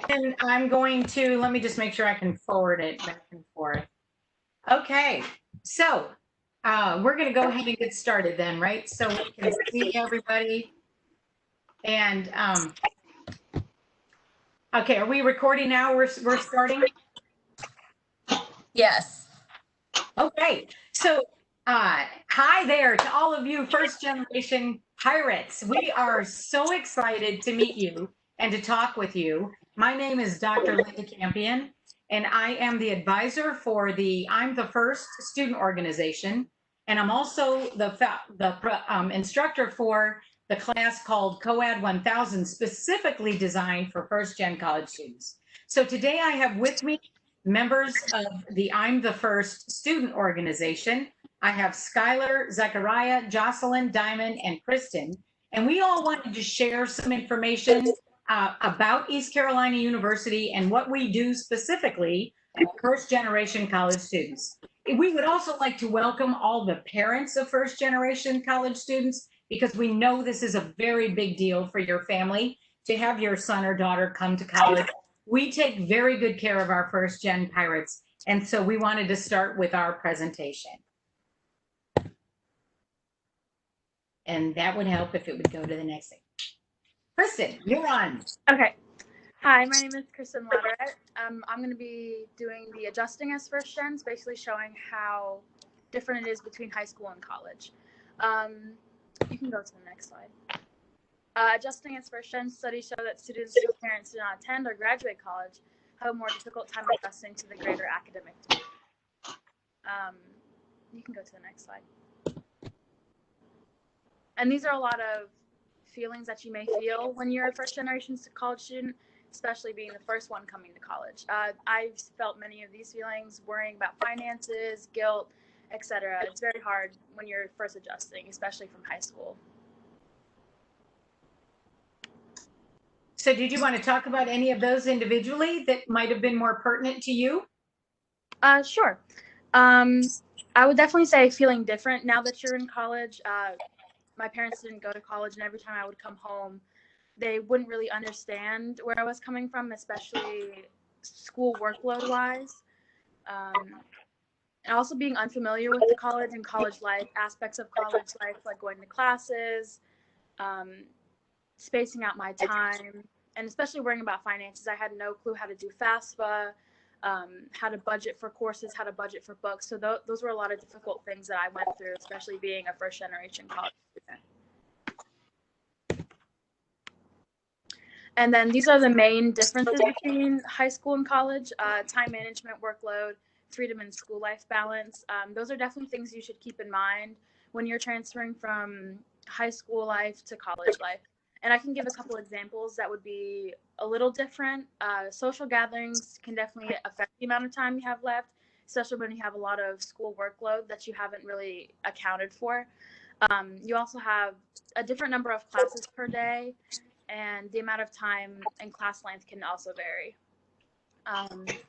And I'm going to, let me just make sure I can forward it back and forth. Okay, so we're going to go ahead and get started then, right? So we can see everybody. And okay, are we recording now? We're starting? Yes. Okay, so hi there to all of you first generation pirates. We are so excited to meet you and to talk with you. My name is Dr. Linda Campion, and I am the advisor for the I'm the First student organization, and I'm also the instructor for the class called COAD 1000, specifically designed for first gen college students. So today I have with me members of the I'm the First student organization. I have Skylar, Zechariah, Jocelyn, Diamond, and Kristen. And we all wanted to share some information about East Carolina University and what we do specifically for first generation college students. We would also like to welcome all the parents of first generation college students because we know this is a very big deal for your family to have your son or daughter come to college. We take very good care of our first gen pirates, and so we wanted to start with our presentation. And that would help if it would go to the next thing. Kristen, you're on. Okay. Hi, my name is Kristen Lederer. I'm going to be doing the adjusting as first gens, basically showing how different it is between high school and college. You can go to the next slide. Adjusting as first gens studies show that students whose parents do not attend or graduate college have a more difficult time adjusting to the greater academic demands. You can go to the next slide. And these are a lot of feelings that you may feel when you're a first generation college student, especially being the first one coming to college. I've felt many of these feelings, worrying about finances, guilt, etc. It's very hard when you're first adjusting, especially from high school. So did you want to talk about any of those individually that might have been more pertinent to you? Sure. I would definitely say feeling different now that you're in college. My parents didn't go to college, and every time I would come home, they wouldn't really understand where I was coming from, especially school workload wise. And also being unfamiliar with the college and college life, aspects of college life, like going to classes, spacing out my time, and especially worrying about finances. I had no clue how to do FAFSA, how to budget for courses, how to budget for books. So those were a lot of difficult things that I went through, especially being a first generation college student. And then these are the main differences between high school and college: time management, workload, freedom, and school life balance. Those are definitely things you should keep in mind when you're transferring from high school life to college life. And I can give a couple examples that would be a little different. Social gatherings can definitely affect the amount of time you have left, especially when you have a lot of school workload that you haven't really accounted for. You also have a different number of classes per day, and the amount of time and class length can also vary.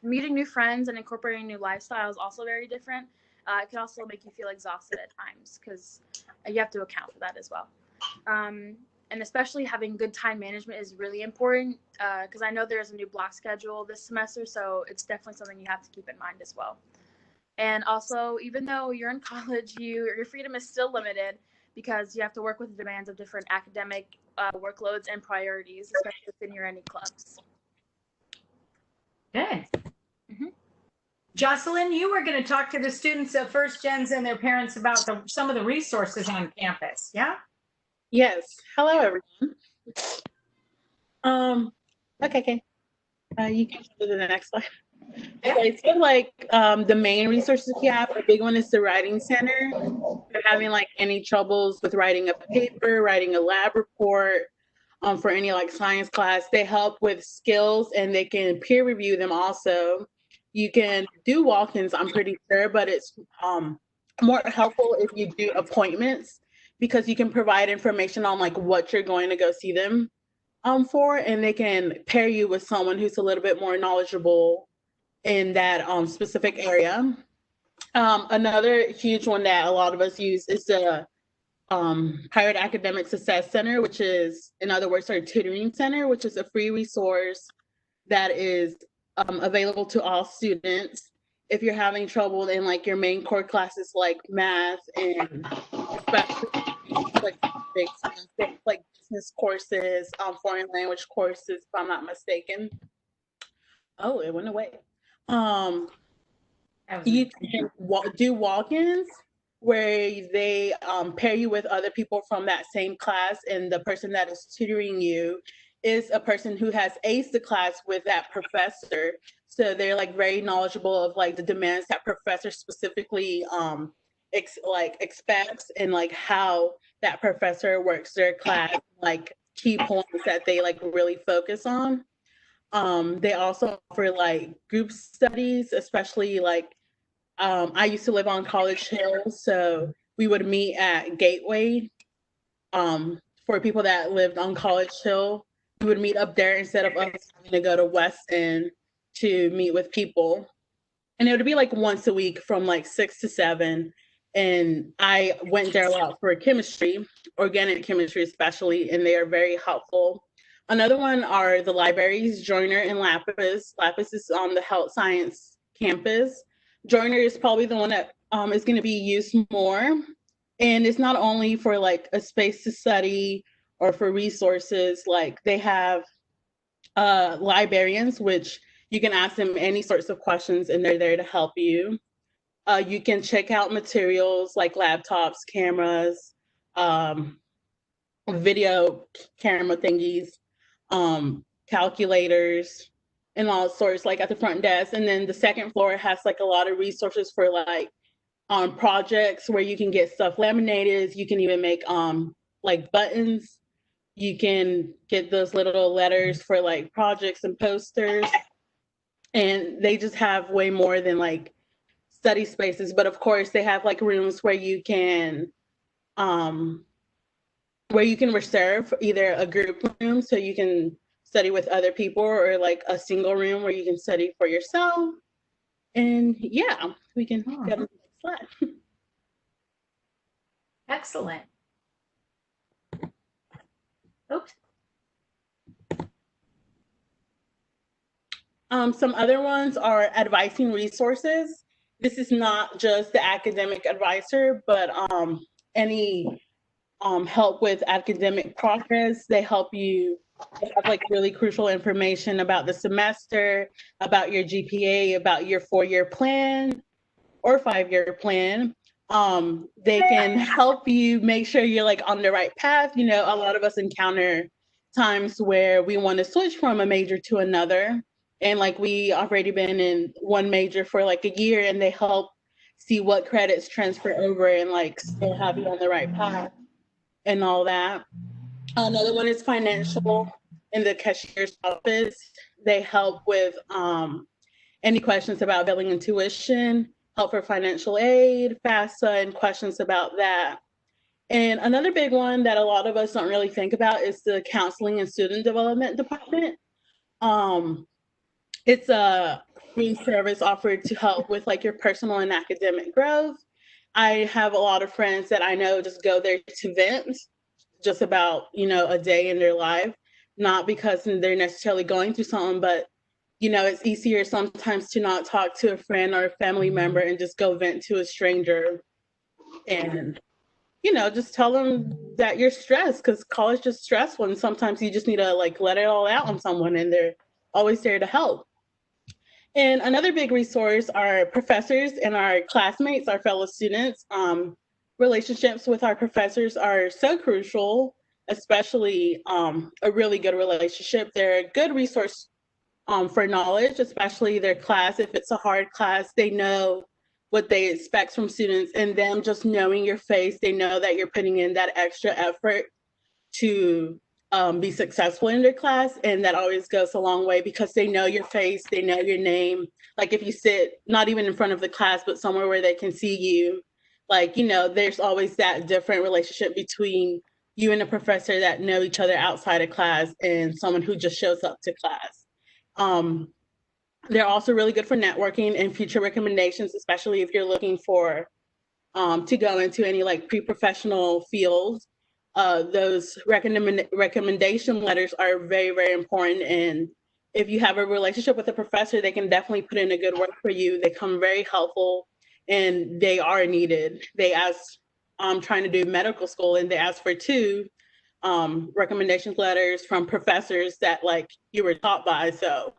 Meeting new friends and incorporating new lifestyles is also very different. It can also make you feel exhausted at times because you have to account for that as well. And especially having good time management is really important because I know there's a new block schedule this semester, so it's definitely something you have to keep in mind as well. And also, even though you're in college, your freedom is still limited because you have to work with the demands of different academic workloads and priorities, especially within your any clubs. Good. Mm-hmm. Jocelyn, you were going to talk to the students of first gens and their parents about some of the resources on campus, yeah? Yes. Hello, everyone. Okay. You can go to the next slide. Okay, so like the main resources we have, the big one is the writing center. If you're having like any troubles with writing a paper, writing a lab report, for any like science class, they help with skills and they can peer review them also. You can do walk-ins, I'm pretty sure, but it's more helpful if you do appointments because you can provide information on like what you're going to go see them for, and they can pair you with someone who's a little bit more knowledgeable in that specific area. Another huge one that a lot of us use is the Pirate Academic Success Center, which is, in other words, our tutoring center, which is a free resource that is available to all students. If you're having trouble in like your main core classes like math and especially like like business courses, foreign language courses, if I'm not mistaken. Oh, it went away. You can do walk-ins where they pair you with other people from that same class, and the person that is tutoring you is a person who has aced the class with that professor. So they're like very knowledgeable of like the demands that professor specifically expects, and like how that professor works their class, like key points that they like really focus on. They also offer like group studies, especially like I used to live on College Hill, so we would meet at Gateway. For people that lived on College Hill, we would meet up there instead of us having to go to West End to meet with people. And it would be like once a week from like 6 to 7. And I went there a lot for chemistry, organic chemistry especially, and they are very helpful. Another one are the libraries, Joyner and Lapis. Lapis is on the health science campus. Joyner is probably the one that is going to be used more. And it's not only for like a space to study or for resources, like they have librarians, which you can ask them any sorts of questions and they're there to help you. You can check out materials like laptops, cameras, video camera thingies, calculators, and all sorts, like at the front desk. And then the second floor has like a lot of resources for like projects where you can get stuff laminated. You can even make like buttons. You can get those little letters for like projects and posters. And they just have way more than like study spaces. But of course, they have like rooms where you can reserve either a group room so you can study with other people, or like a single room where you can study for yourself. And yeah, we can go to the next slide. Excellent. Oops. Some other ones are advising resources. This is not just the academic advisor, but any help with academic progress. They help you. They have like really crucial information about the semester, about your GPA, about your 4-year plan or 5-year plan. They can help you make sure you're like on the right path. You know, a lot of us encounter times where we want to switch from a major to another. And like we already been in one major for like a year, and they help see what credits transfer over and like still have you on the right path and all that. Another one is financial in the cashier's office. They help with any questions about billing and tuition, help for financial aid, FAFSA, and questions about that. And another big one that a lot of us don't really think about is the counseling and student development department. It's a free service offered to help with like your personal and academic growth. I have a lot of friends that I know just go there to vent just about, you know, a day in their life, not because they're necessarily going through something, but, you know, it's easier sometimes to not talk to a friend or a family member and just go vent to a stranger and, you know, just tell them that you're stressed, because college is stressful, and sometimes you just need to like let it all out on someone, and they're always there to help. And another big resource are professors and our classmates, our fellow students. Relationships with our professors are so crucial, especially a really good relationship. They're a good resource for knowledge, especially their class. If it's a hard class, they know what they expect from students, and them just knowing your face, they know that you're putting in that extra effort to be successful in their class. And that always goes a long way, because they know your face, they know your name. Like if you sit not even in front of the class, but somewhere where they can see you, like, you know, there's always that different relationship between you and a professor that know each other outside of class and someone who just shows up to class. They're also really good for networking and future recommendations, especially if you're looking for to go into any like pre-professional fields. Those recommendation letters are very, very important. And if you have a relationship with a professor, they can definitely put in a good work for you. They come very helpful, and they are needed. They ask, trying to do medical school, and they ask for two recommendations letters from professors that like you were taught by. So,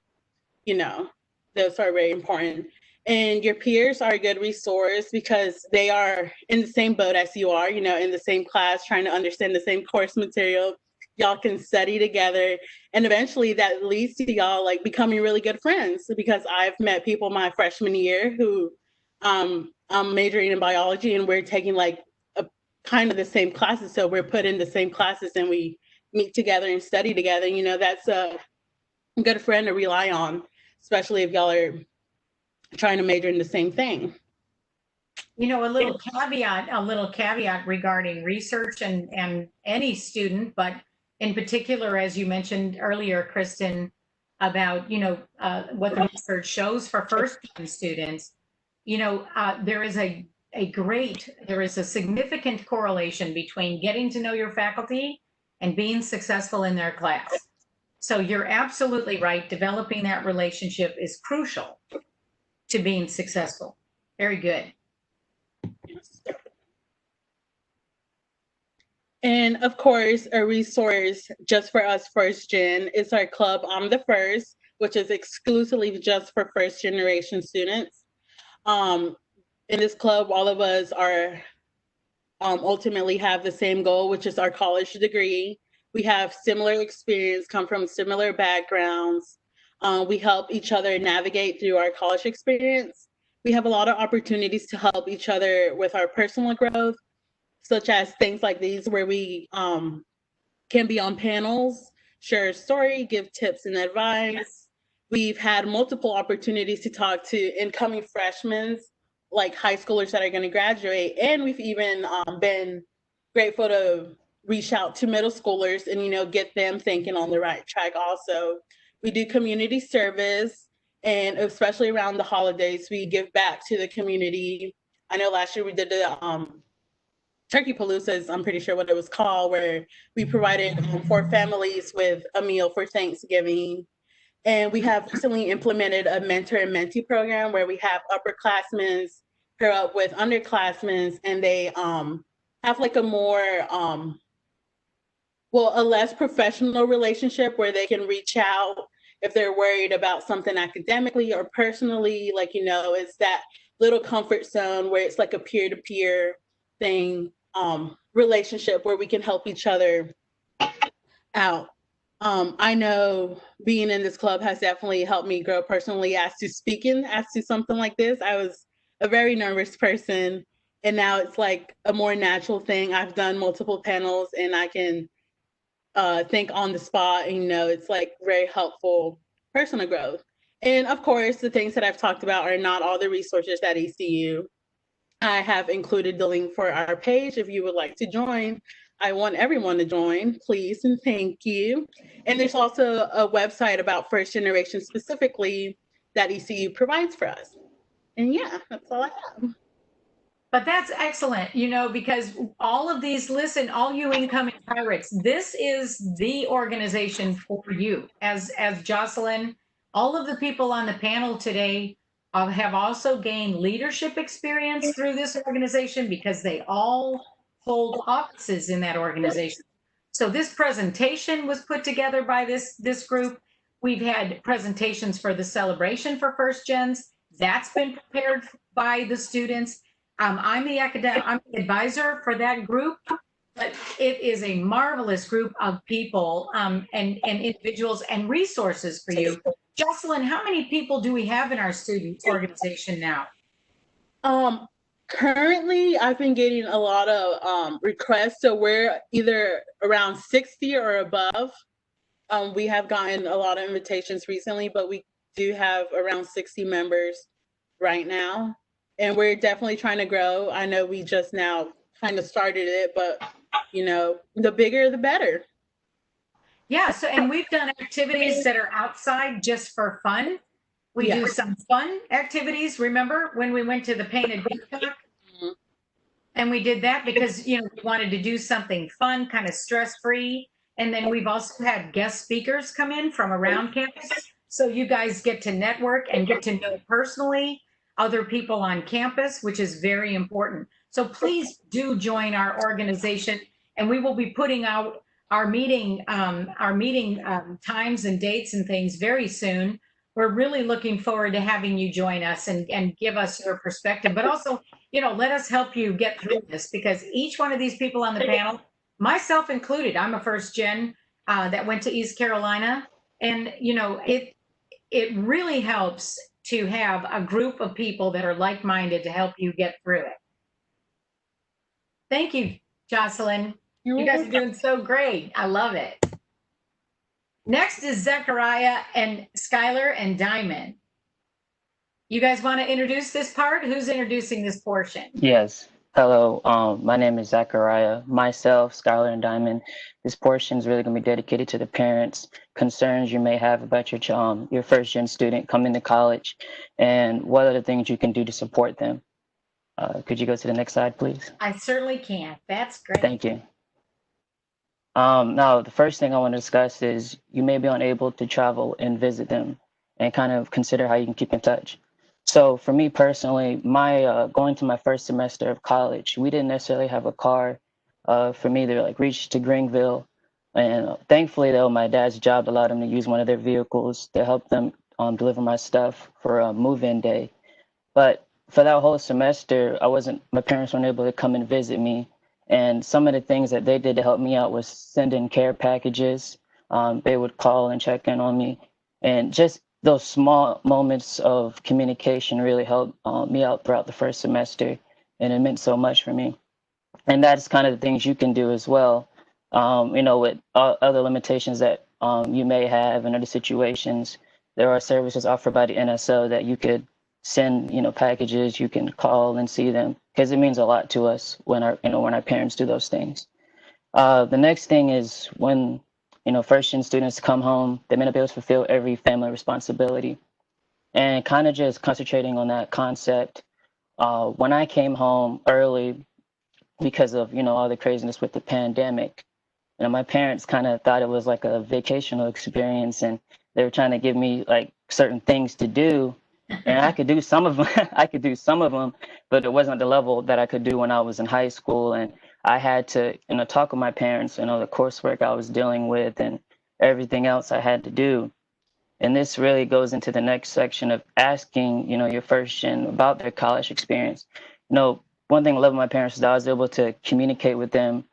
you know, those are very important. And your peers are a good resource because they are in the same boat as you are, you know, in the same class, trying to understand the same course material. Y'all can study together. And eventually that leads to y'all like becoming really good friends, because I've met people my freshman year who I'm majoring in biology, and we're taking like a kind of the same classes. So we're put in the same classes and we meet together and study together. You know, that's a good friend to rely on, especially if y'all are trying to major in the same thing. You know, a little caveat regarding research and any student, but in particular, as you mentioned earlier, Kristen, about, you know, what the research shows for first-time students, you know, there is a significant correlation between getting to know your faculty and being successful in their class. So you're absolutely right. Developing that relationship is crucial to being successful. Very good. And of course, a resource just for us first gen is our club I'm the First, which is exclusively just for first generation students. In this club, all of us are ultimately have the same goal, which is our college degree. We have similar experience, come from similar backgrounds. We help each other navigate through our college experience. We have a lot of opportunities to help each other with our personal growth, such as things like these where we can be on panels, share a story, give tips and advice. We've had multiple opportunities to talk to incoming freshmen, like high schoolers that are going to graduate. And we've even been grateful to reach out to middle schoolers and, you know, get them thinking on the right track also. We do community service, and especially around the holidays, we give back to the community. I know last year we did the Turkey Palooza, I'm pretty sure what it was called, where we provided 4 families with a meal for Thanksgiving. And we have recently implemented a mentor and mentee program where we have upperclassmen pair up with underclassmen, and they have like a more, a less professional relationship where they can reach out if they're worried about something academically or personally. Like, you know, it's that little comfort zone where it's like a peer-to-peer thing, relationship where we can help each other out. I know being in this club has definitely helped me grow personally as to speaking, as to something like this. I was a very nervous person, and now it's like a more natural thing. I've done multiple panels and I can think on the spot, and, you know, it's like very helpful personal growth. And of course, the things that I've talked about are not all the resources at ECU. I have included the link for our page if you would like to join. I want everyone to join, please and thank you. And there's also a website about first generation specifically that ECU provides for us. And yeah, that's all I have. But that's excellent, you know, because all of these, listen, all you incoming pirates, this is the organization for you. As Jocelyn, all of the people on the panel today have also gained leadership experience through this organization because they all hold offices in that organization. So this presentation was put together by this group. We've had presentations for the celebration for first gens. That's been prepared by the students. I'm the advisor for that group, but it is a marvelous group of people and individuals and resources for you. Jocelyn, how many people do we have in our student organization now? Currently, I've been getting a lot of requests, so we're either around 60 or above. We have gotten a lot of invitations recently, but we do have around 60 members right now, and we're definitely trying to grow. I know we just now kind of started it, but, you know, the bigger, the better. Yeah, so, and we've done activities that are outside just for fun. We do some fun activities. Remember when we went to the Painted Peacock? Mm-hmm. And we did that because, you know, we wanted to do something fun, kind of stress-free. And then we've also had guest speakers come in from around campus. So you guys get to network and get to know personally other people on campus, which is very important. So please do join our organization, and we will be putting out our meeting times and dates and things very soon. We're really looking forward to having you join us and give us your perspective, but also, let us help you get through this, because each one of these people on the panel, myself included, I'm a first gen that went to East Carolina, and it really helps to have a group of people that are like-minded to help you get through it. Thank you, Jocelyn. You guys are doing so great. I love it. Next is Zechariah and Skylar and Diamond. You guys want to introduce this part? Who's introducing this portion? Yes. Hello. My name is Zachariah. Myself, Skylar, and Diamond. This portion is really going to be dedicated to the parents' concerns you may have about your first gen student coming to college, and what are the things you can do to support them. Could you go to the next slide, please? I certainly can. That's great. Thank you. Now, the first thing I want to discuss is you may be unable to travel and visit them, and kind of consider how you can keep in touch. So for me personally, my going to my first semester of college, we didn't necessarily have a car for me to reach to Greenville. And thankfully, though, my dad's job allowed him to use one of their vehicles to help them deliver my stuff for a move-in day. But for that whole semester, my parents weren't able to come and visit me. And some of the things that they did to help me out was send in care packages. They would call and check in on me. And just those small moments of communication really helped me out throughout the first semester. And it meant so much for me. And that's kind of the things you can do as well. With other limitations that you may have in other situations, there are services offered by the NSO that you could send, packages. You can call and see them, because it means a lot to us when our parents do those things. The next thing is when, first gen students come home, they may not be able to fulfill every family responsibility, and kind of just concentrating on that concept. When I came home early because of, all the craziness with the pandemic, my parents kind of thought it was like a vacational experience, and they were trying to give me certain things to do, and I could do some of them. I could do some of them, but it wasn't the level that I could do when I was in high school. And I had to, talk with my parents, the coursework I was dealing with and everything else I had to do. And this really goes into the next section of asking, your first gen about their college experience. One thing I love about my parents is that I was able to communicate with them,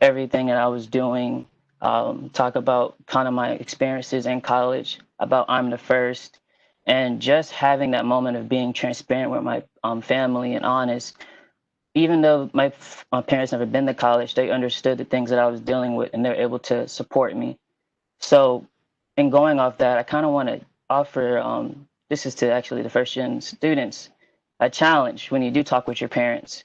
everything that I was doing, talk about kind of my experiences in college, about I'm the first, and just having that moment of being transparent with my family and honest. Even though my parents never been to college, they understood the things that I was dealing with, and they're able to support me. So in going off that, I kind of want to offer, this is to actually the first gen students, a challenge when you do talk with your parents.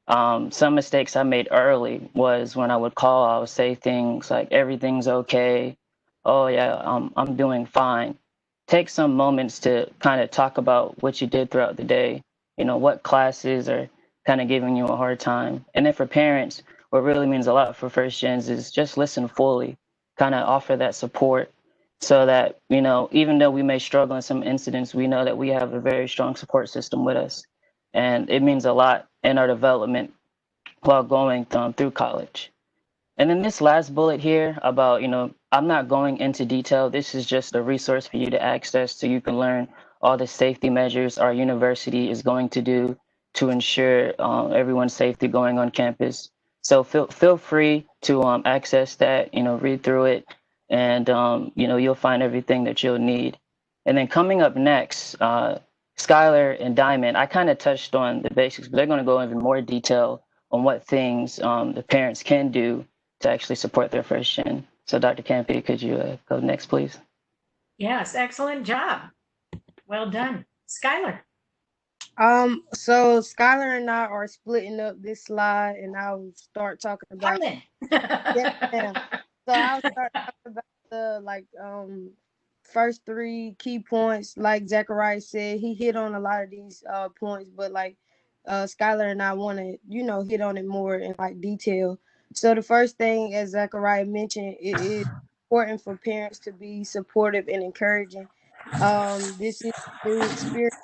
Some mistakes I made early was when I would call, I would say things like, everything's okay. Oh yeah, I'm doing fine. Take some moments to kind of talk about what you did throughout the day, what classes are kind of giving you a hard time. And then for parents, what really means a lot for first gens is just listen fully, kind of offer that support, so that, even though we may struggle in some incidents, we know that we have a very strong support system with us. And it means a lot in our development while going through college. And then this last bullet here about, I'm not going into detail. This is just a resource for you to access so you can learn all the safety measures our university is going to do to ensure everyone's safety going on campus. So feel free to access that, read through it, and, you'll find everything that you'll need. And then coming up next, Skylar and Diamond, I kind of touched on the basics, but they're going to go into more detail on what things the parents can do to actually support their first gen. So Dr. Campy, could you go next, please? Yes, excellent job. Well done. Skylar. So Skylar and I are splitting up this slide, and I'll start talking about yeah. So I'll start talking about the first three key points. Like Zachariah said, he hit on a lot of these points, but Skylar and I want to hit on it more in detail. So the first thing, as Zachariah mentioned, it is important for parents to be supportive and encouraging. This is a new experience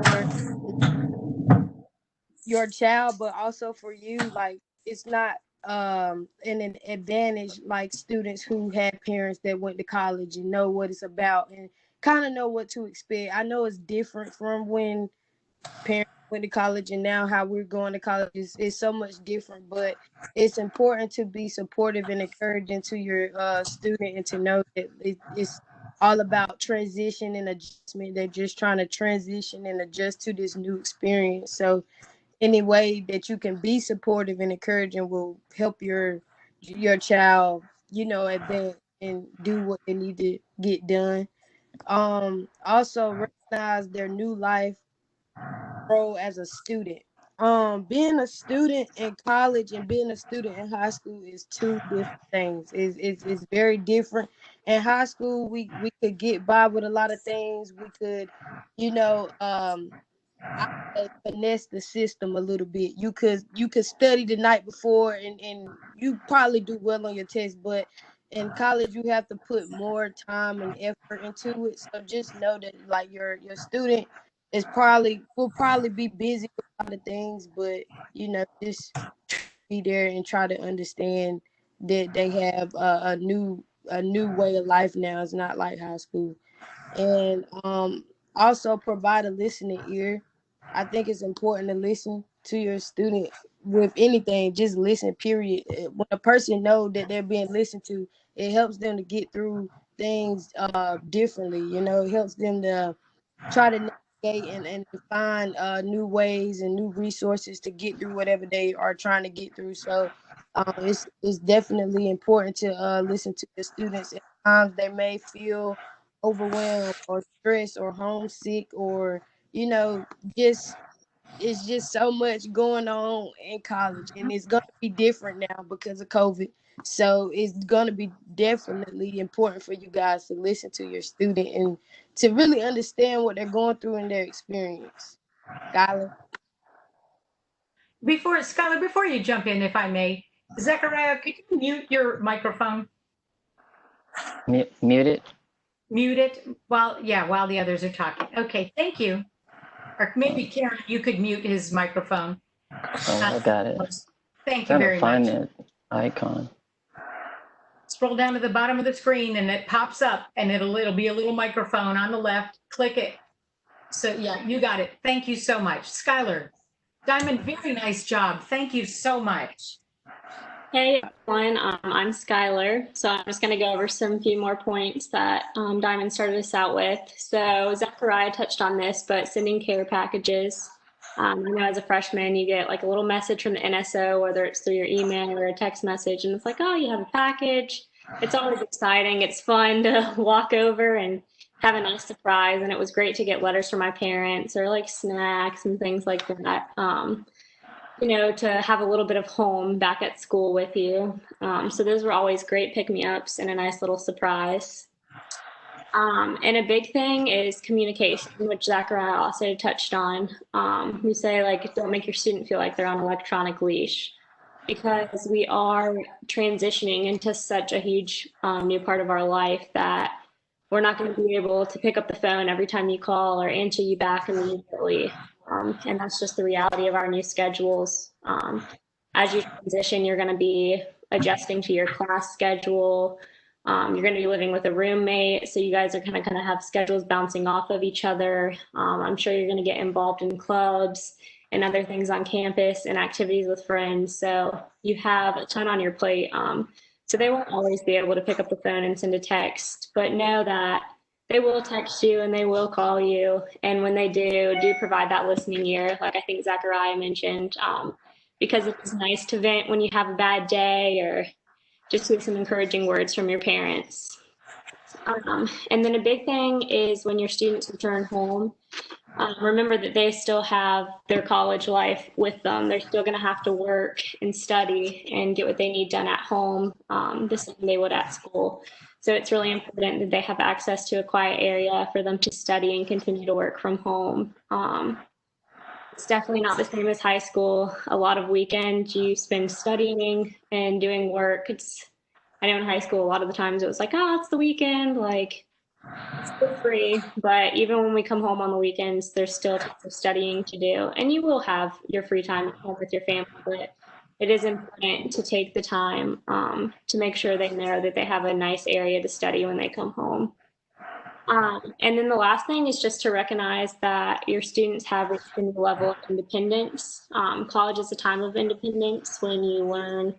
for your child, but also for you. Like, it's not an advantage like students who had parents that went to college and know what it's about and kind of know what to expect. I know it's different from when parents went to college and now how we're going to college is so much different, but it's important to be supportive and encouraging to your student and to know that it's all about transition and adjustment. They're just trying to transition and adjust to this new experience. So any way that you can be supportive and encouraging will help your child, advance and do what they need to get done. Also recognize their new life role as a student. Being a student in college and being a student in high school is two different things. It's very different. In high school, we could get by with a lot of things. We could, you know, I finesse the system a little bit. You could study the night before and you probably do well on your test, but in college you have to put more time and effort into it. So just know that like your student will probably be busy with a lot of things, but just be there and try to understand that they have a new way of life now. It's not like high school. And also provide a listening ear. I think it's important to listen to your student with anything. Just listen, period. When a person knows that they're being listened to, it helps them to get through things differently. It helps them to try to navigate and find new ways and new resources to get through whatever they are trying to get through. So it's definitely important to listen to the students. At times they may feel overwhelmed or stressed or homesick or you know just it's just so much going on in college, and it's going to be different now because of COVID. So it's going to be definitely important for you guys to listen to your student and to really understand what they're going through in their experience. Skylar. Skylar, before you jump in, if I may, Zechariah, could you mute your microphone? Mute it. Mute it while the others are talking. Okay, thank you. Or maybe Karen, you could mute his microphone. Oh, I got it. Thank you very Find much. the icon. Scroll down to the bottom of the screen and it pops up and it'll be a little microphone on the left. Click it. So yeah, you got it. Thank you so much. Skylar, Diamond, very nice job. Thank you so much. Hey everyone, I'm Skylar. So I'm just going to go over some few more points that Diamond started us out with. So Zechariah touched on this, but sending care packages. I know as a freshman, you get like a little message from the NSO, whether it's through your email or a text message, and it's like, oh, you have a package. It's always exciting. It's fun to walk over and have a nice surprise. And it was great to get letters from my parents or like snacks and things like that. To have a little bit of home back at school with you. So those were always great pick-me-ups and a nice little surprise. And a big thing is communication, which Zachariah also touched on. We say, like, don't make your student feel like they're on an electronic leash, because we are transitioning into such a huge new part of our life that we're not going to be able to pick up the phone every time you call or answer you back immediately. And that's just the reality of our new schedules. As you transition, you're going to be adjusting to your class schedule. You're going to be living with a roommate, so you guys are kind of have schedules bouncing off of each other. I'm sure you're going to get involved in clubs and other things on campus and activities with friends. So you have a ton on your plate. So they won't always be able to pick up the phone and send a text, but know that they will text you and they will call you. And when they do provide that listening ear, like I think Zachariah mentioned, because it's nice to vent when you have a bad day or just get some encouraging words from your parents. And then a big thing is when your students return home, remember that they still have their college life with them. They're still going to have to work and study and get what they need done at home the same they would at school. So it's really important that they have access to a quiet area for them to study and continue to work from home. It's definitely not the same as high school. A lot of weekends you spend studying and doing work. I know in high school, a lot of the times it was like, oh, it's the weekend. Like, It's still free, but even when we come home on the weekends, there's still tons of studying to do. And you will have your free time at home with your family, but it is important to take the time to make sure they know that they have a nice area to study when they come home. And then the last thing is just to recognize that your students have reached a new level of independence. College is a time of independence when you learn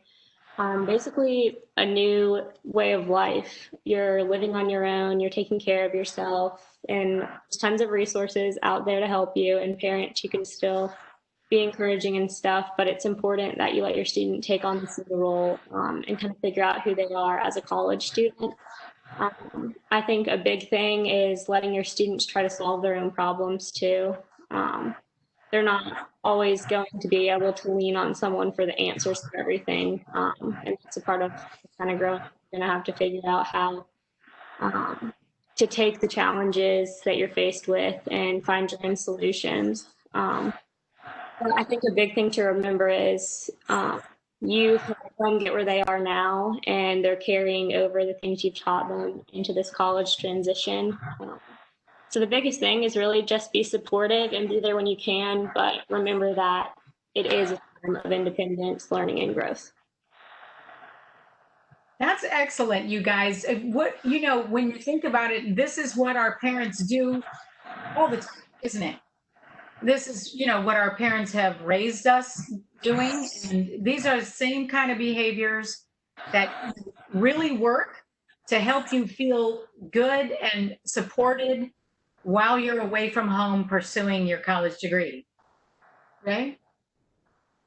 basically a new way of life. You're living on your own, you're taking care of yourself, and there's tons of resources out there to help you. And parents, you can still be encouraging and stuff, but it's important that you let your student take on this new role and kind of figure out who they are as a college student. I think a big thing is letting your students try to solve their own problems too. They're not always going to be able to lean on someone for the answers to everything. And it's a part of kind of growing. You're going to have to figure out how to take the challenges that you're faced with and find your own solutions. I think a big thing to remember is you help them get where they are now, and they're carrying over the things you've taught them into this college transition. So the biggest thing is really just be supportive and be there when you can, but remember that it is a time of independence, learning, and growth. That's excellent, you guys. What, you know, when you think about it, this is what our parents do all the time, isn't it? This is, you know, what our parents have raised us doing. And these are the same kind of behaviors that really work to help you feel good and supported while you're away from home pursuing your college degree. Right?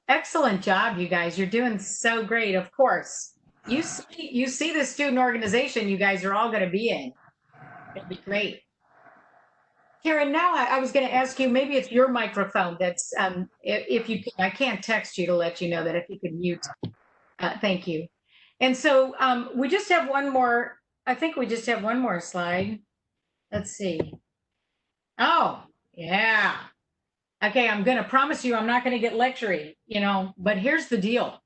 Excellent job, you guys. You're doing so great. Of course, you see the student organization you guys are all going to be in. It'll be great. Karen, now I was going to ask you, maybe it's your microphone that's, if you can, I can't text you to let you know that if you could mute. Thank you. And so we just have one more, I think we just have one more slide. Let's see. Oh, yeah. Okay, I'm going to promise you I'm not going to get lectury, you know, but here's the deal.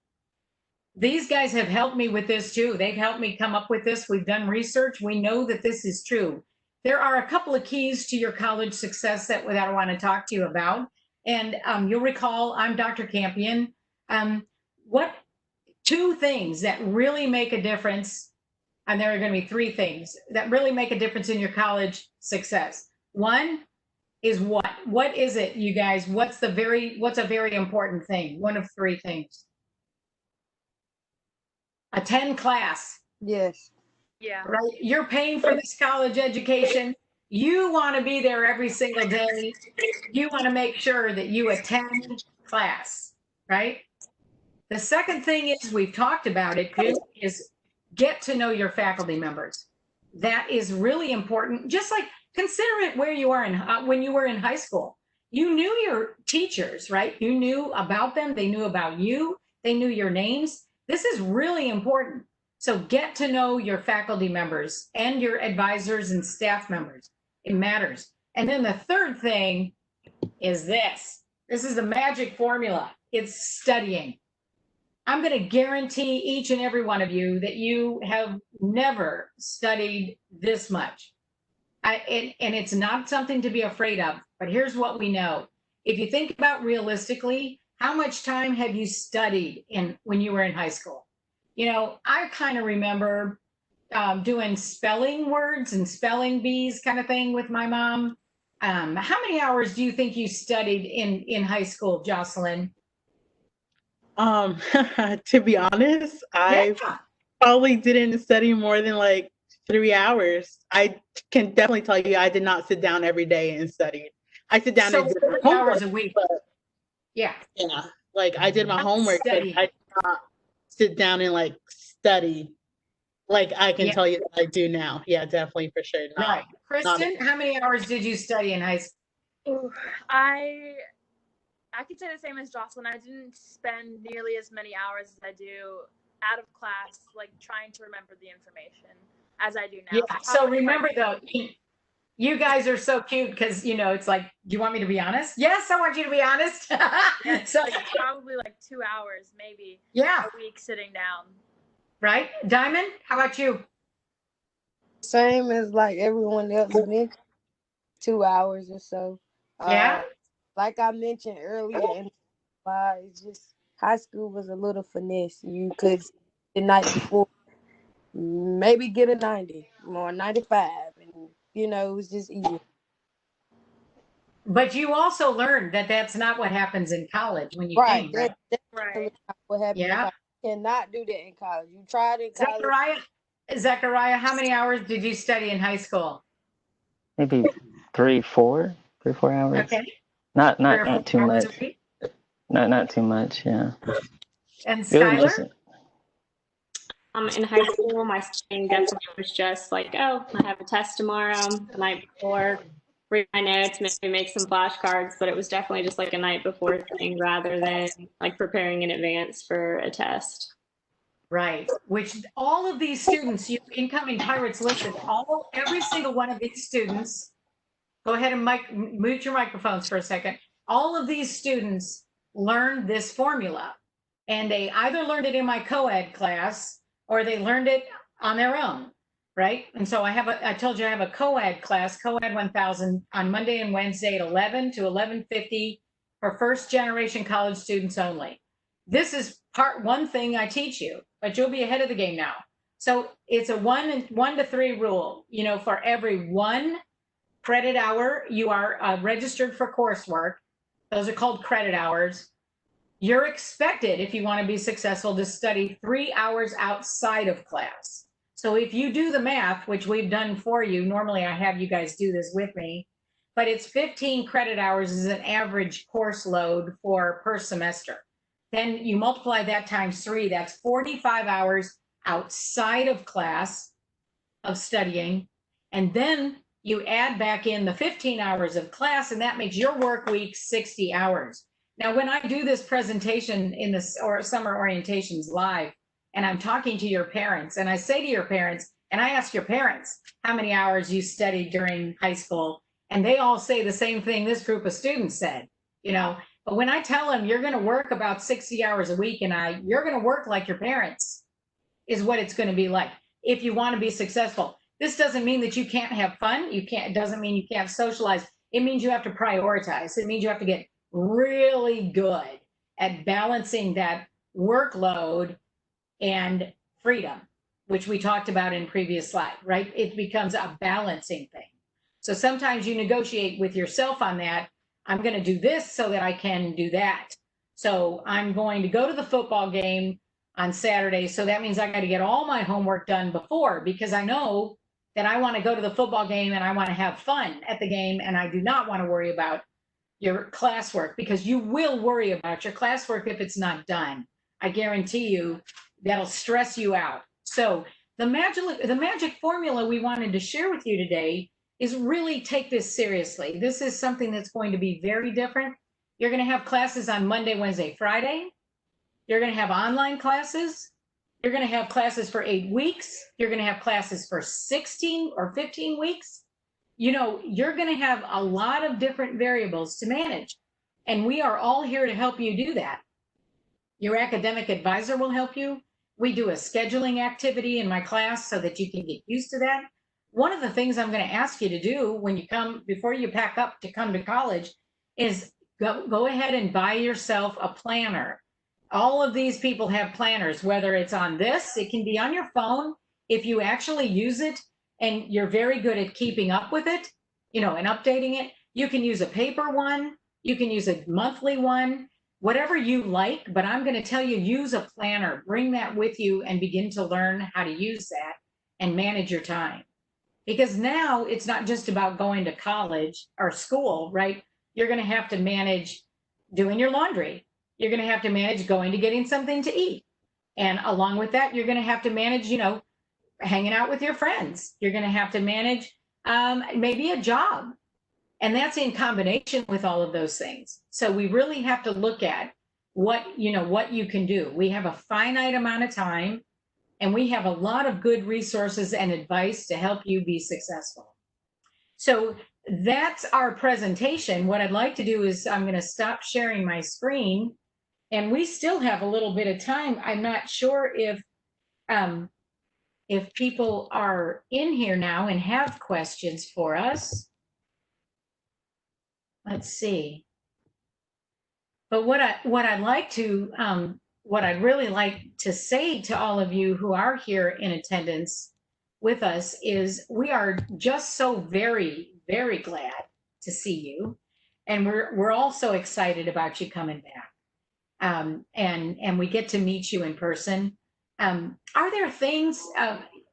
These guys have helped me with this too. They've helped me come up with this. We've done research. We know that this is true. There are a couple of keys to your college success that I want to talk to you about. And you'll recall I'm Dr. Campion. What two things that really make a difference, and there are going to be three things that really make a difference in your college success. One is what? What is it, you guys? What's a very important thing? One of three things. Attend class. Yes. Yeah. Right? You're paying for this college education. You want to be there every single day. You want to make sure that you attend class, right? The second thing is, we've talked about it, is get to know your faculty members. That is really important. Just like, consider it where you are when you were in high school. You knew your teachers, right? You knew about them. They knew about you. They knew your names. This is really important. So get to know your faculty members and your advisors and staff members. It matters. And then the third thing is this. This is the magic formula. It's studying. I'm going to guarantee each and every one of you that you have never studied this much. And it's not something to be afraid of, but here's what we know. If you think about realistically, how much time have you studied when you were in high school? You know, I kind of remember doing spelling words and spelling bees kind of thing with my mom. How many hours do you think you studied in high school, Jocelyn? To be honest, I probably didn't study more than like 3 hours. I can definitely tell you I did not sit down every day and study. I sit down and do 3 hours a week. Yeah. Like I did my homework, but I did not sit down and like study like I can tell you that I do now. Yeah, definitely, for sure. Right. Kristen, how many hours did you study in high school? I could say the same as Jocelyn. I didn't spend nearly as many hours as I do out of class, like trying to remember the information as I do now. Yeah. So remember though, you guys are so cute because, you know, it's like, do you want me to be honest? Yes, I want you to be honest. So probably like 2 hours, maybe. A week sitting down. Right. Diamond, how about you? Same as like everyone else mentioned, 2 hours or so. Yeah. Like I mentioned earlier in the slide, it's just high school was a little finesse. You could the night before maybe get a 90 or 95, and it was just easy. But you also learned that that's not what happens in college when you Right, came, right? that's Right. definitely not what happened in Yeah. college. You cannot do that in college. You tried in college. Zechariah, how many hours did you study in high school? Maybe 3, 4 hours. Okay. Not 3 not or 4 not too hours much. a week. Not too much. Yeah. And It was Skylar? just In high school, my studying definitely was just like, oh, I have a test tomorrow, the night before, read my notes, maybe make some flashcards, but it was definitely just like a night before thing rather than like preparing in advance for a test. Right. Which all of these students, you incoming pirates, listen, every single one of these students, go ahead and mute your microphones for a second. All of these students learned this formula, and they either learned it in my co-ed class or they learned it on their own, right? And so I told you I have a co-ed class, co-ed 1000 on Monday and Wednesday at 11 to 11:50 for first generation college students only. This is one thing I teach you, but you'll be ahead of the game now. So it's a 1 to 3 rule. For every 1 credit hour, you are registered for coursework. Those are called credit hours. You're expected, if you want to be successful, to study 3 hours outside of class. So if you do the math, which we've done for you, normally I have you guys do this with me, but it's 15 credit hours is an average course load per semester. Then you multiply that times 3, that's 45 hours outside of class of studying. And then you add back in the 15 hours of class, and that makes your work week 60 hours. Now, when I do this presentation in this or summer orientations live, and I'm talking to your parents, and I say to your parents, and I ask your parents how many hours you studied during high school, and they all say the same thing this group of students said, But when I tell them you're going to work about 60 hours a week, and you're going to work like your parents, is what it's going to be like if you want to be successful. This doesn't mean that you can't have fun. It doesn't mean you can't socialize. It means you have to prioritize. It means you have to get really good at balancing that workload and freedom, which we talked about in previous slide, right? It becomes a balancing thing. So sometimes you negotiate with yourself on that. I'm going to do this so that I can do that. So I'm going to go to the football game on Saturday. So that means I got to get all my homework done before, because I know that I want to go to the football game and I want to have fun at the game. And I do not want to worry about your classwork, because you will worry about your classwork if it's not done. I guarantee you that'll stress you out. So the magic formula we wanted to share with you today is really take this seriously. This is something that's going to be very different. You're going to have classes on Monday, Wednesday, Friday. You're going to have online classes. You're going to have classes for 8 weeks. You're going to have classes for 16 or 15 weeks. You're going to have a lot of different variables to manage. And we are all here to help you do that. Your academic advisor will help you. We do a scheduling activity in my class so that you can get used to that. One of the things I'm going to ask you to do when you come, before you pack up to come to college, is go ahead and buy yourself a planner. All of these people have planners, whether it's on this, it can be on your phone. If you actually use it and you're very good at keeping up with it, and updating it, you can use a paper one, you can use a monthly one, whatever you like, but I'm going to tell you, use a planner, bring that with you and begin to learn how to use that and manage your time. Because now it's not just about going to college or school, right? You're going to have to manage doing your laundry. You're going to have to manage going to getting something to eat. And along with that, you're going to have to manage, hanging out with your friends. You're going to have to manage maybe a job. And that's in combination with all of those things. So we really have to look at what you can do. We have a finite amount of time, and we have a lot of good resources and advice to help you be successful. So that's our presentation. What I'd like to do is I'm going to stop sharing my screen, and we still have a little bit of time. I'm not sure if if people are in here now and have questions for us. Let's see. But what I'd really like to say to all of you who are here in attendance with us is we are just so very, very glad to see you. And we're all so excited about you coming back. And we get to meet you in person. Are there things,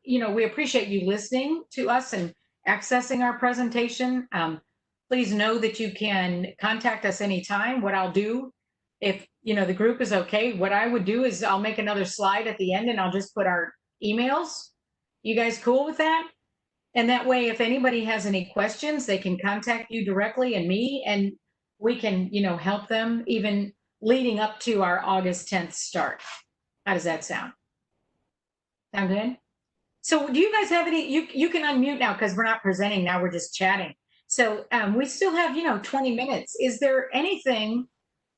we appreciate you listening to us and accessing our presentation. Please know that you can contact us anytime. What I'll do, if the group is okay, what I would do is I'll make another slide at the end and I'll just put our emails. You guys cool with that? And that way, if anybody has any questions, they can contact you directly and me, and we can, help them even leading up to our August 10th start. How does that sound? Sound good? So do you guys have any, you can unmute now because we're not presenting now, we're just chatting. So we still have, 20 minutes. Is there anything,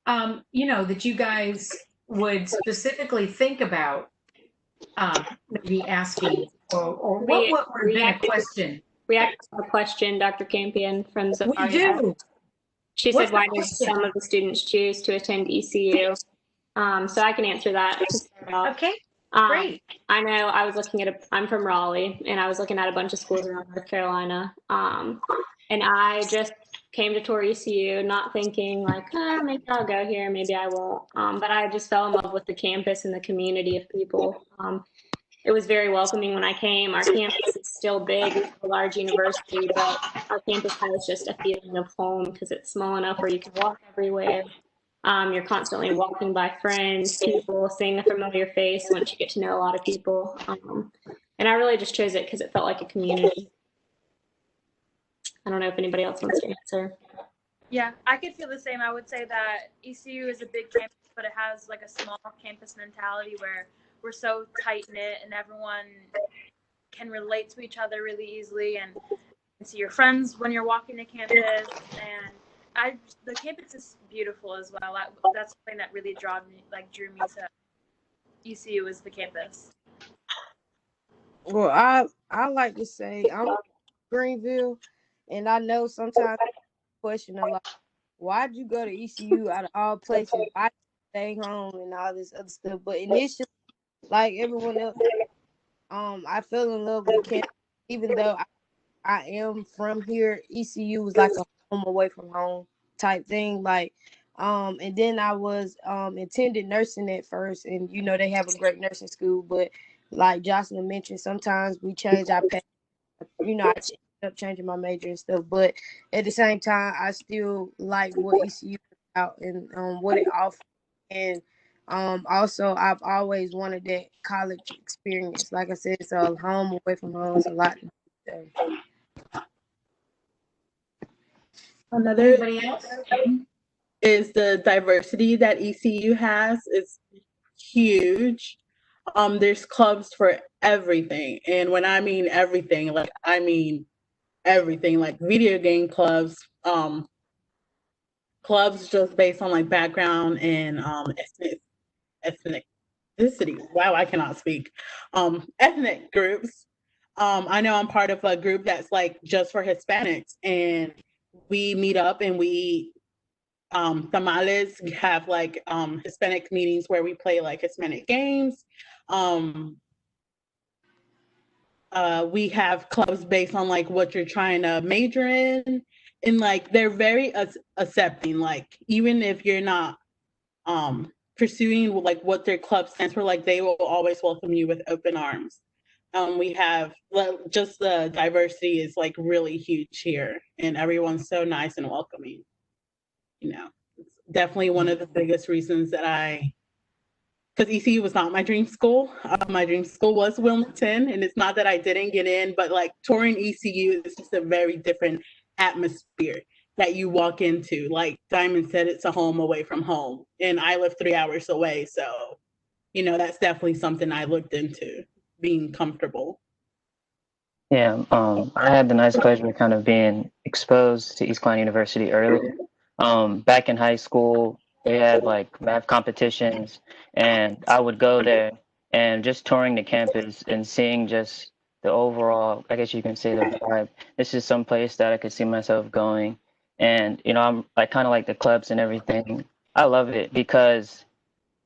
that you guys would specifically think about maybe asking, or what would have been a question? We actually have a question, Dr. Campion, from Zaria. We do. She said, why did some of the students choose to attend ECU? So I can answer that. Okay, great. I know I was looking at I'm from Raleigh, and I was looking at a bunch of schools around North Carolina. And I just came to tour ECU, not thinking like, maybe I'll go here, maybe I won't. But I just fell in love with the campus and the community of people. It was very welcoming when I came. Our campus is still big, it's a large university, but our campus has just a feeling of home because it's small enough where you can walk everywhere. You're constantly walking by friends, people, seeing a familiar face once you get to know a lot of people. And I really just chose it because it felt like a community. I don't know if anybody else wants to answer. Yeah, I could feel the same. I would say that ECU is a big campus, but it has like a small campus mentality where we're so tight knit and everyone can relate to each other really easily and see your friends when you're walking to campus. And the campus is beautiful as well. That's something that really drew me to ECU is the campus. Well, I like to say I'm from Greenville, and I know sometimes question a lot. Why'd you go to ECU out of all places? Why stay home and all this other stuff? But initially, like everyone else, I fell in love with campus, even though I am from here. ECU was like a home away from home type thing. Like, and then I was intended nursing at first, and they have a great nursing school, but like Jocelyn mentioned, sometimes we change our path. I ended up changing my major and stuff, but at the same time, I still like what ECU is about and what it offers. And also, I've always wanted that college experience. Like I said, it's a home away from home. It's a lot to do. Another thing is the diversity that ECU has is huge. There's clubs for everything. And when I mean everything, like I mean everything, like video game clubs, clubs just based on like background and ethnicity. Wow, I cannot speak. Ethnic groups. I know I'm part of a group that's like just for Hispanics, and we meet up and we tamales have like Hispanic meetings where we play like Hispanic games. We have clubs based on like what you're trying to major in, and like they're very accepting. Like even if you're not pursuing like what their club stands for, like they will always welcome you with open arms. We have just the diversity is like really huge here, and everyone's so nice and welcoming. It's definitely one of the biggest reasons that because ECU was not my dream school. My dream school was Wilmington, and it's not that I didn't get in, but like touring ECU is just a very different atmosphere that you walk into. Like Diamond said, it's a home away from home, and I live 3 hours away. So, that's definitely something I looked into, being comfortable. Yeah, I had the nice pleasure of kind of being exposed to East Carolina University early. Back in high school, they had like math competitions, and I would go there and just touring the campus and seeing just the overall, I guess you can say, the vibe. This is some place that I could see myself going. And, you know, I'm like kind of like the clubs and everything. I love it because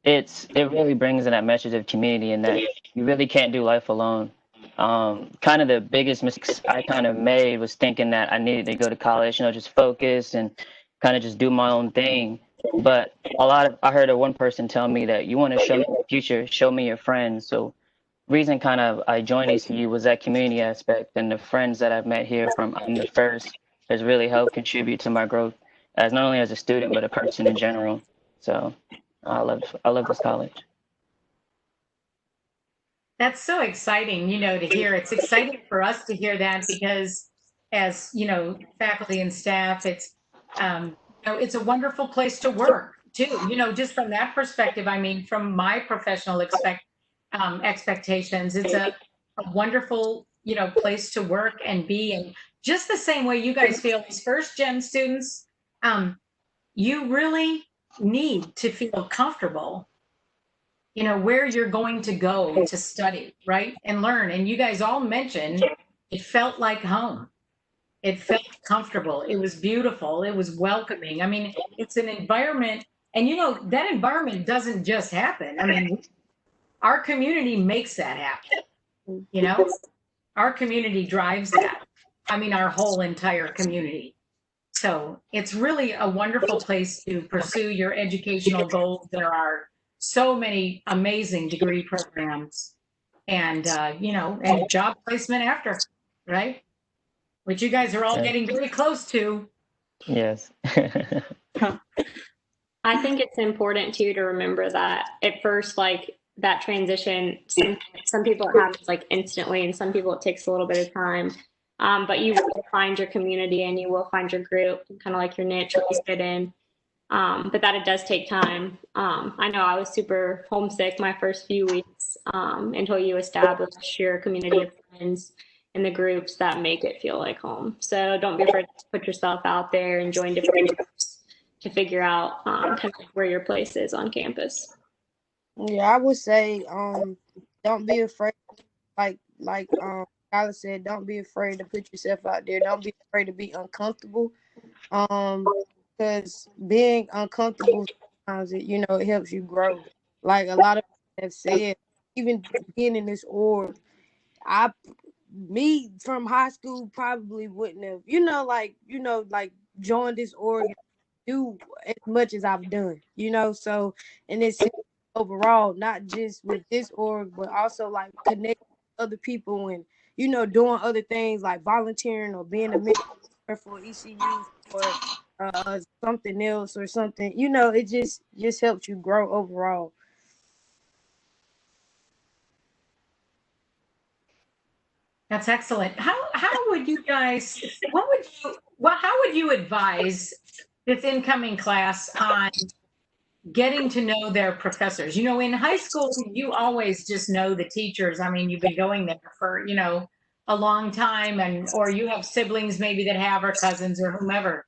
it really brings in that message of community and that you really can't do life alone. Kind of the biggest mistake I kind of made was thinking that I needed to go to college, you know, just focus and kind of just do my own thing. But I heard of one person tell me that you want to show me the future, show me your friends. So reason kind of I joined ECU was that community aspect, and the friends that I've met here from I'm the first has really helped contribute to my growth as not only as a student but a person in general. So I love this college. That's so exciting, you know, to hear. It's exciting for us to hear that because as, you know, faculty and staff, you know, it's a wonderful place to work too. You know, just from that perspective, I mean, from my professional expectations, it's a wonderful, you know, place to work and be. And just the same way you guys feel as first gen students, you really need to feel comfortable, you know, where you're going to go to study, right? And learn. And you guys all mentioned it felt like home. It felt comfortable. It was beautiful. It was welcoming. I mean, it's an environment, and you know, that environment doesn't just happen. I mean, our community makes that happen. You know, our community drives that. I mean, our whole entire community. So it's really a wonderful place to pursue your educational goals. There are so many amazing degree programs and, you know, and job placement after, right? Which you guys are all getting very close to. Yes. I think it's important too to remember that at first, like that transition, some people it happens like instantly, and some people it takes a little bit of time. But you will find your community and you will find your group, kind of like your niche, what you fit in. But that it does take time. I know I was super homesick my first few weeks until you establish your community of friends and the groups that make it feel like home. So don't be afraid to put yourself out there and join different groups to figure out kind of where your place is on campus. Yeah, I would say don't be afraid, like Skylar said, don't be afraid to put yourself out there. Don't be afraid to be uncomfortable. Because being uncomfortable sometimes it helps you grow. Like a lot of people have said, even being in this org, me from high school probably wouldn't have, like joined this org and do as much as I've done, so and it's overall, not just with this org, but also like connecting with other people and, doing other things like volunteering or being a mentor for ECU or something else or something, it just helps you grow overall. That's excellent. How would you guys, how would you advise this incoming class on getting to know their professors? In high school, you always just know the teachers. I mean, you've been going there for, a long time, or you have siblings maybe that have, or cousins or whomever,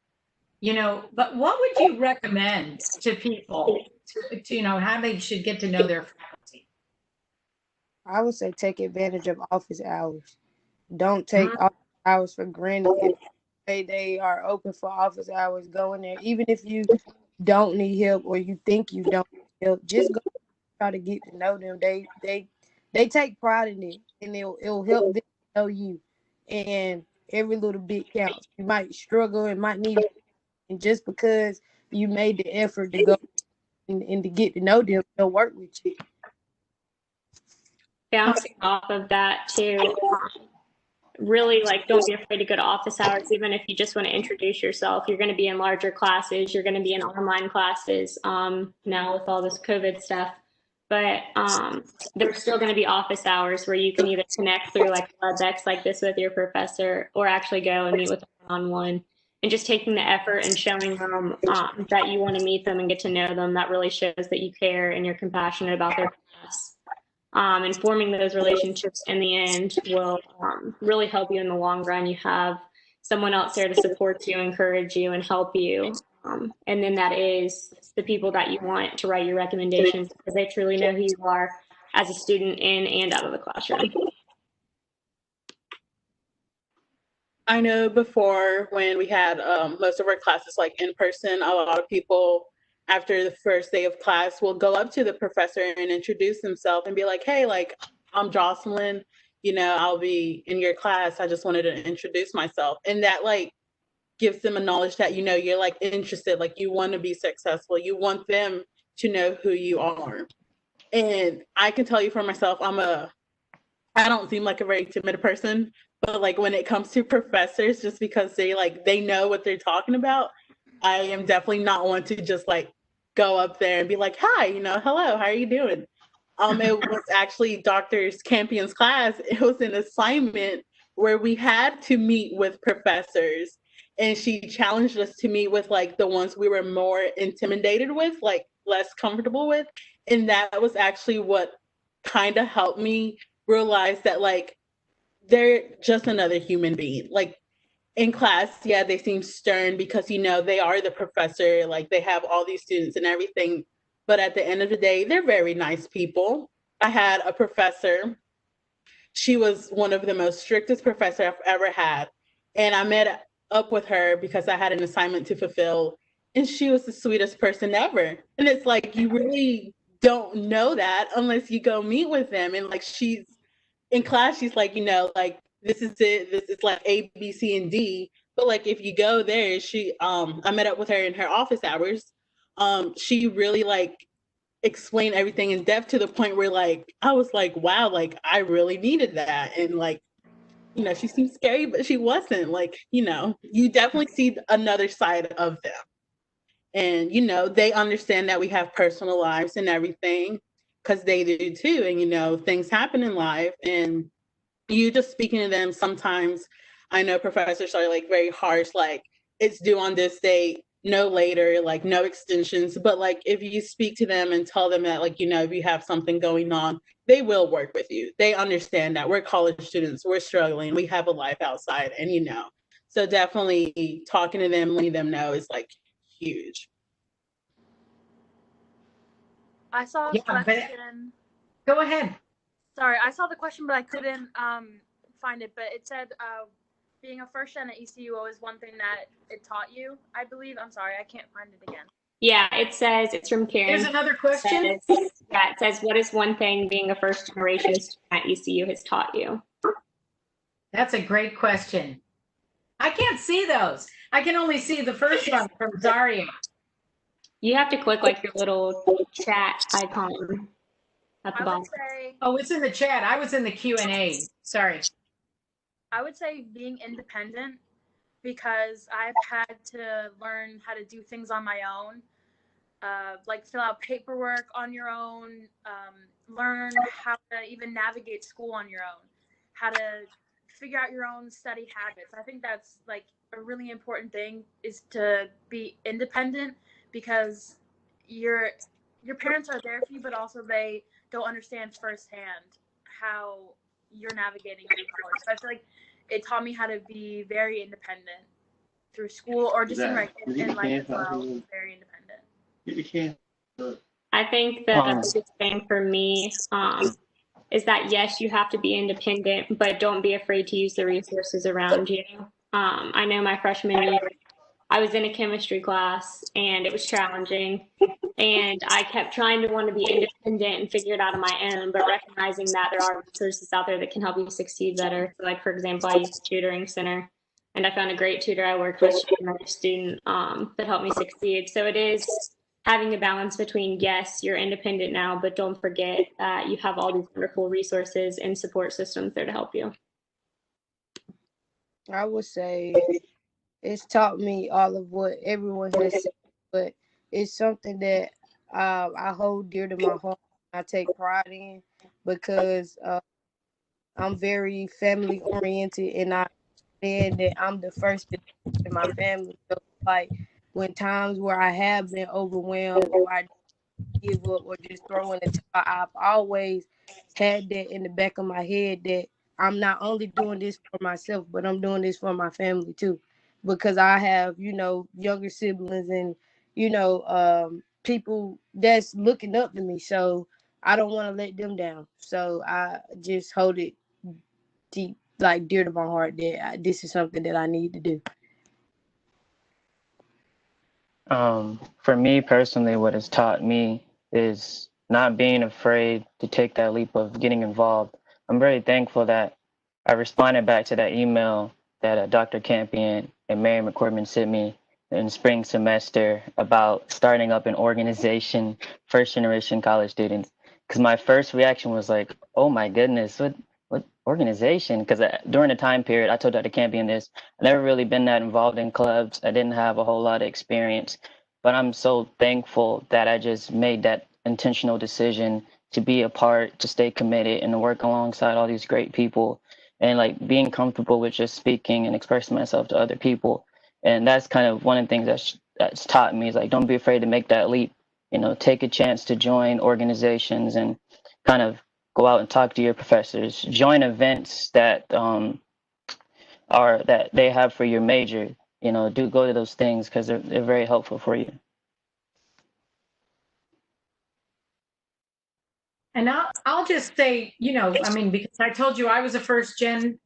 but what would you recommend to people to how they should get to know their faculty? I would say take advantage of office hours. Don't take office hours for granted. If they are open for office hours, go in there. Even if you don't need help or you think you don't need help, just go try to get to know them. They take pride in it, and it'll help them know you. And every little bit counts. You might struggle and might need, and just because you made the effort to go and to get to know them, they'll work with you. Bouncing off of that too, really, like, don't be afraid to go to office hours, even if you just want to introduce yourself. You're going to be in larger classes, you're going to be in online classes now with all this COVID stuff, but there's still going to be office hours where you can either connect through like WebEx like this with your professor, or actually go and meet with them one-on-one. And just taking the effort and showing them that you want to meet them and get to know them, that really shows that you care and you're compassionate about their class. And forming those relationships in the end will really help you in the long run. You have someone else there to support you, encourage you, and help you. And then that is the people that you want to write your recommendations, because they truly know who you are. as a student in and out of the classroom? I know before when we had most of our classes like in person, a lot of people after the first day of class will go up to the professor and introduce themselves and be like, hey, like, I'm Jocelyn, you know, I'll be in your class. I just wanted to introduce myself. And that like gives them a knowledge that, you know, you're like interested, like you want to be successful. You want them to know who you are. And I can tell you for myself, I don't seem like a very timid person, but like when it comes to professors, just because they know what they're talking about, I am definitely not one to just like go up there and be like, hi, you know, hello, how are you doing? It was actually Dr. Campion's class. It was an assignment where we had to meet with professors, and she challenged us to meet with like the ones we were more intimidated with, like less comfortable with. And that was actually what kind of helped me realize that like they're just another human being. Like in class, yeah, they seem stern because you know they are the professor, like they have all these students and everything. But at the end of the day, they're very nice people. I had a professor. She was one of the most strictest professor I've ever had. And I met up with her because I had an assignment to fulfill. And she was the sweetest person ever. And it's like you really don't know that unless you go meet with them. And like she's in class, she's like, you know, like this is it. This is like A, B, C, and D. But like if you go there, I met up with her in her office hours. She really like explained everything in depth to the point where like I was like, wow, like I really needed that. And like, you know, she seemed scary, but she wasn't. Like, you know, you definitely see another side of them. And, you know, they understand that we have personal lives and everything because they do too. And, you know, things happen in life. And you just speaking to them sometimes, I know professors are like very harsh, like it's due on this date, no later, like no extensions. But like if you speak to them and tell them that, like, you know, if you have something going on, they will work with you. They understand that we're college students, we're struggling, we have a life outside, and you know. So definitely talking to them, letting them know is like huge. I saw a Yeah, question. Go ahead. Sorry, I saw the question, but I couldn't find it. But it said being a first gen at ECU is one thing that it taught you, I believe. I'm sorry, I can't find it again. Yeah, it says, it's from Karen. Here's another question. It says, what is one thing being a first generation student at ECU has taught you? That's a great question. I can't see those. I can only see the first one from Zaria. You have to click like your little chat icon at the bottom. Oh, it's in the chat. I was in the Q&A. Sorry. I would say being independent, because I've had to learn how to do things on my own, like fill out paperwork on your own, learn how to even navigate school on your own, how to figure out your own study habits. I think that's like a really important thing, is to be independent, because your parents are there for you, but also they don't understand firsthand how you're navigating through college. So I feel like it taught me how to be very independent through school, or just in life as well. Very independent. I think the biggest thing for me is that, yes, you have to be independent, but don't be afraid to use the resources around you. I know my freshman year, I was in a chemistry class and it was challenging, and I kept trying to want to be independent and figure it out on my own, but recognizing that there are resources out there that can help you succeed better. So like, for example, I used a tutoring center, and I found a great tutor I worked with, another student, that helped me succeed. So it is having a balance between, yes, you're independent now, but don't forget that you have all these wonderful resources and support systems there to help you. I would say it's taught me all of what everyone has said, but it's something that I hold dear to my heart. I take pride in, because I'm very family oriented, and I understand that I'm the first in my family. So like when times where I have been overwhelmed, or I give up, or just throw in the towel, I've always had that in the back of my head, that I'm not only doing this for myself, but I'm doing this for my family too. Because I have, you know, younger siblings, and, you know, people that's looking up to me. So I don't want to let them down. So I just hold it deep, like dear to my heart, that this is something that I need to do. For me personally, what it's taught me is not being afraid to take that leap of getting involved. I'm very thankful that I responded back to that email that Dr. Campion and Mary McCormick sent me in spring semester about starting up an organization, first generation college students. Because my first reaction was like, oh my goodness, what organization? Because during the time period, I told Dr. Campion this, I never really been that involved in clubs. I didn't have a whole lot of experience, but I'm so thankful that I just made that intentional decision to be a part, to stay committed, and to work alongside all these great people, and like being comfortable with just speaking and expressing myself to other people. And that's kind of one of the things that's taught me is like, don't be afraid to make that leap. You know, take a chance to join organizations and kind of go out and talk to your professors. Join events that are that they have for your major. You know, do go to those things because they're very helpful for you. And I'll just say, you know, I mean, because I told you I was a first gen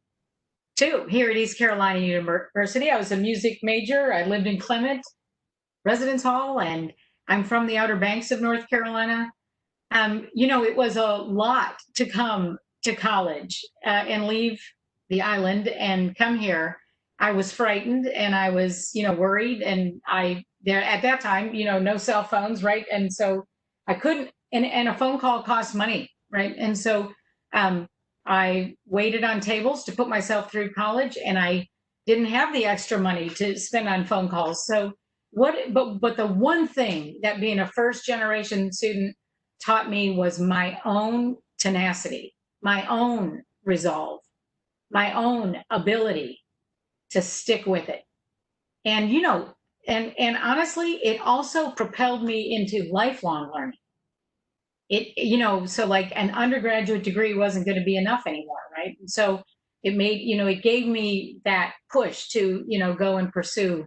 too here at East Carolina University. I was a music major. I lived in Clement Residence Hall, and I'm from the Outer Banks of North Carolina. You know, it was a lot to come to college and leave the island and come here. I was frightened and I was, you know, worried, and there at that time, you know, no cell phones, right? And so I couldn't, and a phone call cost money, right? And so um, I waited on tables to put myself through college, and I didn't have the extra money to spend on phone calls. So but the one thing that being a first generation student taught me was my own tenacity, my own resolve, my own ability to stick with it. And, you know, and honestly, it also propelled me into lifelong learning. It, you know, so like an undergraduate degree wasn't going to be enough anymore, right? And so it made, you know, it gave me that push to, you know, go and pursue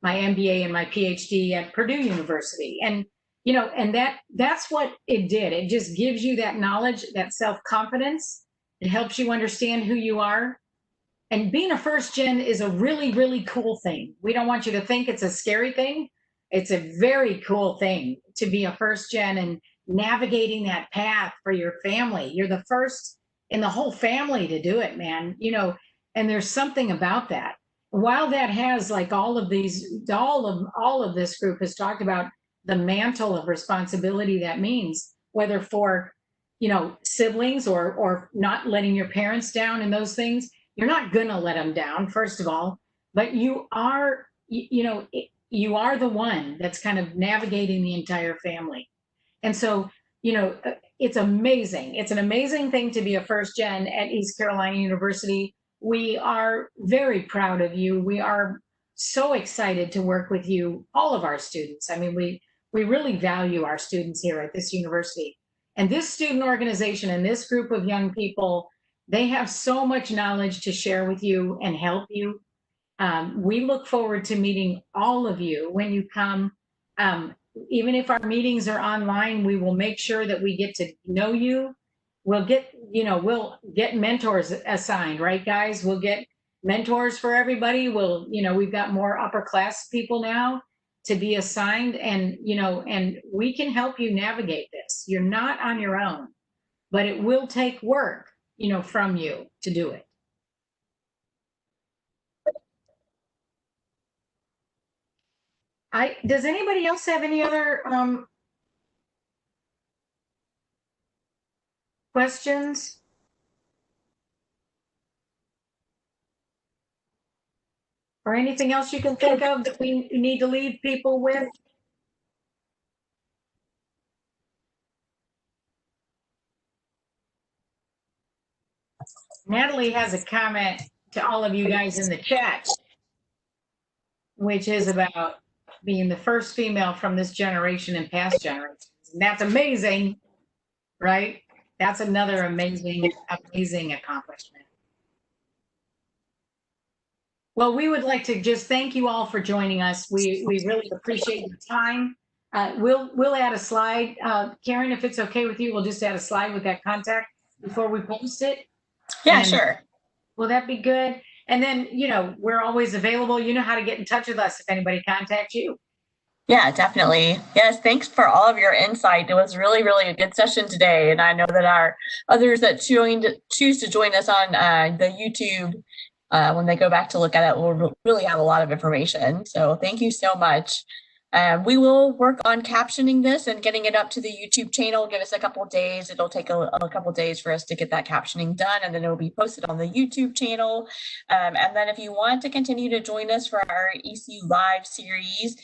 my MBA and my PhD at Purdue University. And, you know, and that's what it did. It just gives you that knowledge, that self-confidence. It helps you understand who you are. And being a first gen is a really, really cool thing. We don't want you to think it's a scary thing. It's a very cool thing to be a first gen and navigating that path for your family. You're the first in the whole family to do it, man. You know, and there's something about that. While that has like all of this group has talked about the mantle of responsibility that means, whether for, you know, siblings or not letting your parents down and those things, you're not going to let them down, first of all, but you are, you know, you are the one that's kind of navigating the entire family. And so, you know, it's amazing. It's an amazing thing to be a first gen at East Carolina University. We are very proud of you. We are so excited to work with you, all of our students. I mean, we really value our students here at this university. And this student organization and this group of young people, they have so much knowledge to share with you and help you. We look forward to meeting all of you when you come. Even if our meetings are online, we will make sure that we get to know you. We'll get mentors assigned, right, guys? We'll get mentors for everybody. We've got more upper class people now to be assigned, and, you know, and we can help you navigate this. You're not on your own, but it will take work, you know, from you to do it. Does anybody else have any other questions? Or anything else you can think of that we need to leave people with? Natalie has a comment to all of you guys in the chat, which is about being the first female from this generation and past generations. And that's amazing, right? That's another amazing, amazing accomplishment. Well, we would like to just thank you all for joining us. We really appreciate your time. We'll add a slide. Karen, if it's okay with you, we'll just add a slide with that contact before we post it. Yeah, And sure. will that be good? And then, we're always available. You know how to get in touch with us if anybody contacts you. Yeah, definitely. Yes, thanks for all of your insight. It was really, really a good session today. And I know that our others that choose to join us on the YouTube, when they go back to look at it, will really have a lot of information. So thank you so much. We will work on captioning this and getting it up to the YouTube channel. Give us a couple of days. It'll take a couple of days for us to get that captioning done, and then it will be posted on the YouTube channel. And then if you want to continue to join us for our ECU Live series,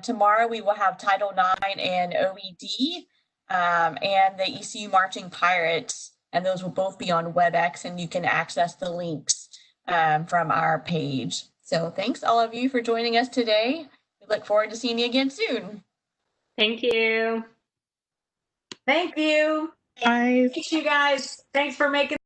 tomorrow we will have Title IX and OED and the ECU Marching Pirates, and those will both be on WebEx, and you can access the links from our page. So thanks all of you for joining us today. We look forward to seeing you again soon. Thank you. Thank you. Guys. Thanks, you guys. Thanks for making